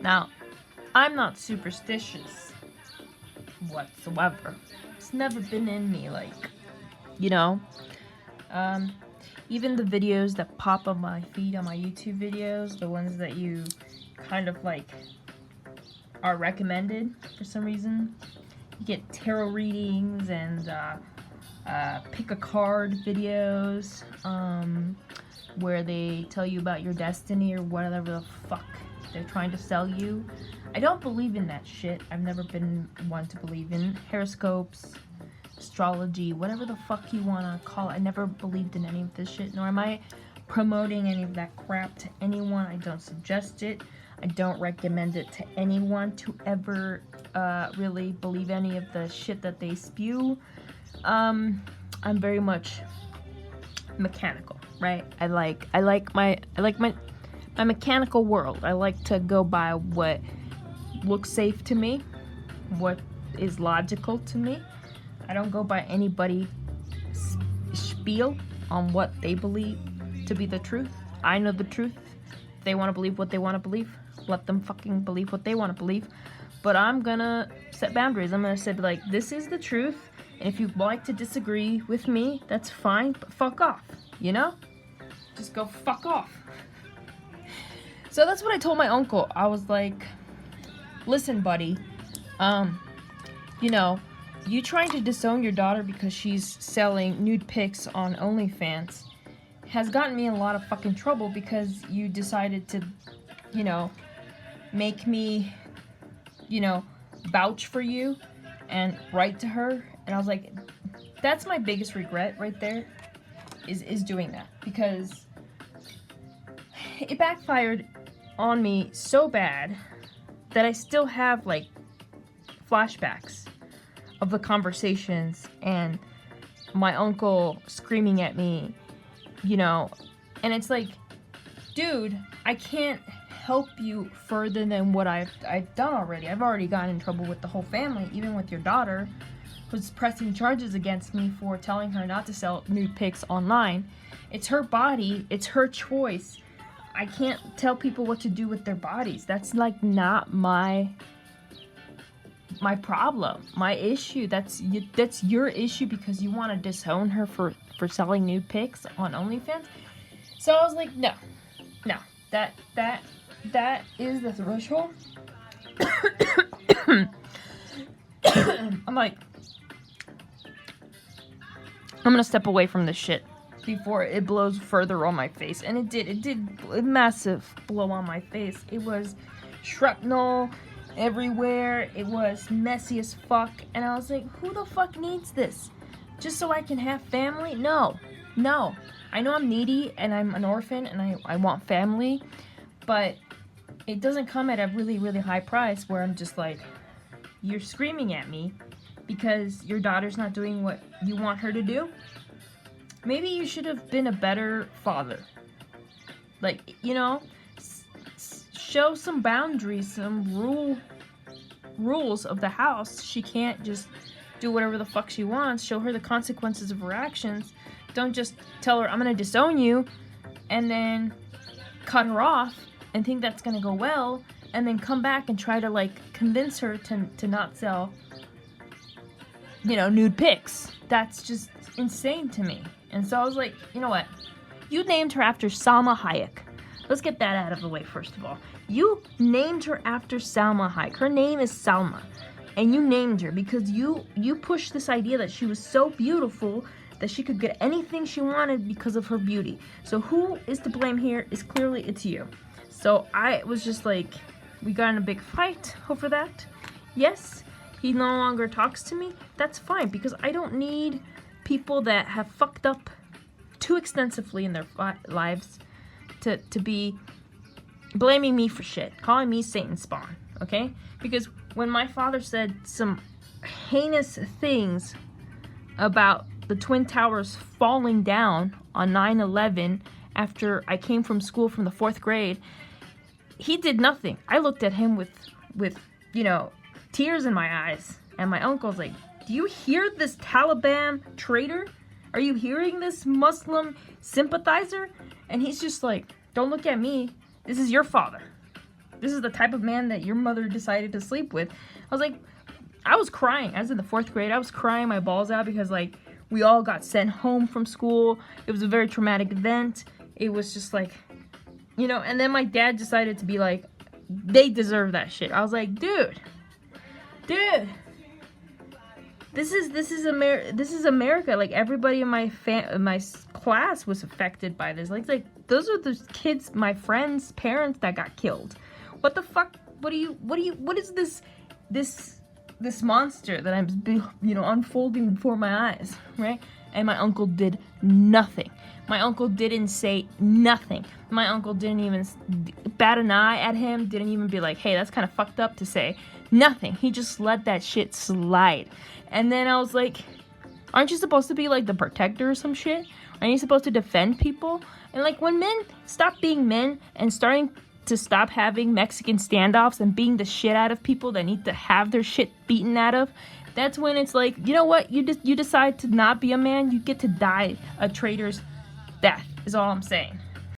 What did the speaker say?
Now, I'm not superstitious whatsoever. It's never been in me, like, you know? Even the videos that pop on my feed on my YouTube videos, the ones that you kind of like are recommended for some reason, you get tarot readings and pick a card videos, where they tell you about your destiny or whatever the fuck they're trying to sell you. I don't believe in that shit. I've never been one to believe in horoscopes, astrology, whatever the fuck you wanna call it. I never believed in any of this shit, nor am I promoting any of that crap to anyone. I don't suggest it. I don't recommend it to anyone to ever really believe any of the shit that they spew. I'm very much mechanical, right? I like my mechanical world. I like to go by what looks safe to me, what is logical to me. I don't go by anybody's spiel on what they believe to be the truth. I know the truth. If they want to believe what they want to believe, let them fucking believe what they want to believe. But I'm gonna set boundaries. I'm gonna say, like, this is the truth, and if you'd like to disagree with me, that's fine, but fuck off, you know? Just go fuck off. So that's what I told my uncle. I was like, listen, buddy, you know, you trying to disown your daughter because she's selling nude pics on OnlyFans has gotten me in a lot of fucking trouble because you decided to, you know, make me, you know, vouch for you and write to her. And I was like, that's my biggest regret right there, is doing that, because it backfired on me so bad that I still have, like, flashbacks of the conversations and my uncle screaming at me, you know, and it's like, dude, I can't help you further than what I've done already. I've already gotten in trouble with the whole family, even with your daughter, who's pressing charges against me for telling her not to sell nude pics online. It's her body, it's her choice. I can't tell people what to do with their bodies. That's, like, not my problem, my issue. That's your issue because you want to disown her for selling nude pics on OnlyFans. So I was like, no, that is the threshold. I'm like, I'm gonna step away from this shit before it blows further on my face. And it did a massive blow on my face. It was shrapnel everywhere. It was messy as fuck. And I was like, who the fuck needs this? Just so I can have family? No. I know I'm needy and I'm an orphan and I want family, but it doesn't come at a really, really high price where I'm just like, you're screaming at me because your daughter's not doing what you want her to do. Maybe you should have been a better father. Like, you know, show some boundaries, some rules of the house. She can't just do whatever the fuck she wants. Show her the consequences of her actions. Don't just tell her, I'm gonna disown you, and then cut her off and think that's gonna go well, and then come back and try to, like, convince her to not sell, you know, nude pics. That's just insane to me. And so I was like, you know what? You named her after Salma Hayek. Let's get that out of the way first of all. You named her after Salma Hayek. Her name is Salma. And you named her because you pushed this idea that she was so beautiful that she could get anything she wanted because of her beauty. So who is to blame here? Is clearly it's you. So I was just like, we got in a big fight over that. Yes, he no longer talks to me. That's fine, because I don't need people that have fucked up too extensively in their lives to be blaming me for shit, calling me Satan spawn, okay? Because when my father said some heinous things about the Twin Towers falling down on 9/11 after I came from school from the 4th grade, he did nothing. I looked at him with you know, tears in my eyes, and my uncle's like, do you hear this Taliban traitor? Are you hearing this Muslim sympathizer? And he's just like, don't look at me. This is your father. this is the type of man that your mother decided to sleep with. I was like, I was crying. I was in the 4th grade. I was crying my balls out because, like, we all got sent home from school. It was a very traumatic event. It was just like, you know, and then my dad decided to be like, they deserve that shit. I was like, dude, this is America. Like, everybody in my class was affected by this. Like those are the kids, my friends' parents that got killed. What the fuck? What is this monster that I'm, you know, unfolding before my eyes, right? And my uncle did nothing. My uncle didn't say nothing. My uncle didn't even bat an eye at him, didn't even be like, hey, that's kind of fucked up to say. Nothing. He just let that shit slide. And then I was like, aren't you supposed to be like the protector or some shit? Aren't you supposed to defend people? And like, when men stop being men and starting to stop having Mexican standoffs and beating the shit out of people that need to have their shit beaten out of, that's when it's like, you know what? You decide to not be a man, you get to die a traitor's death, is all I'm saying.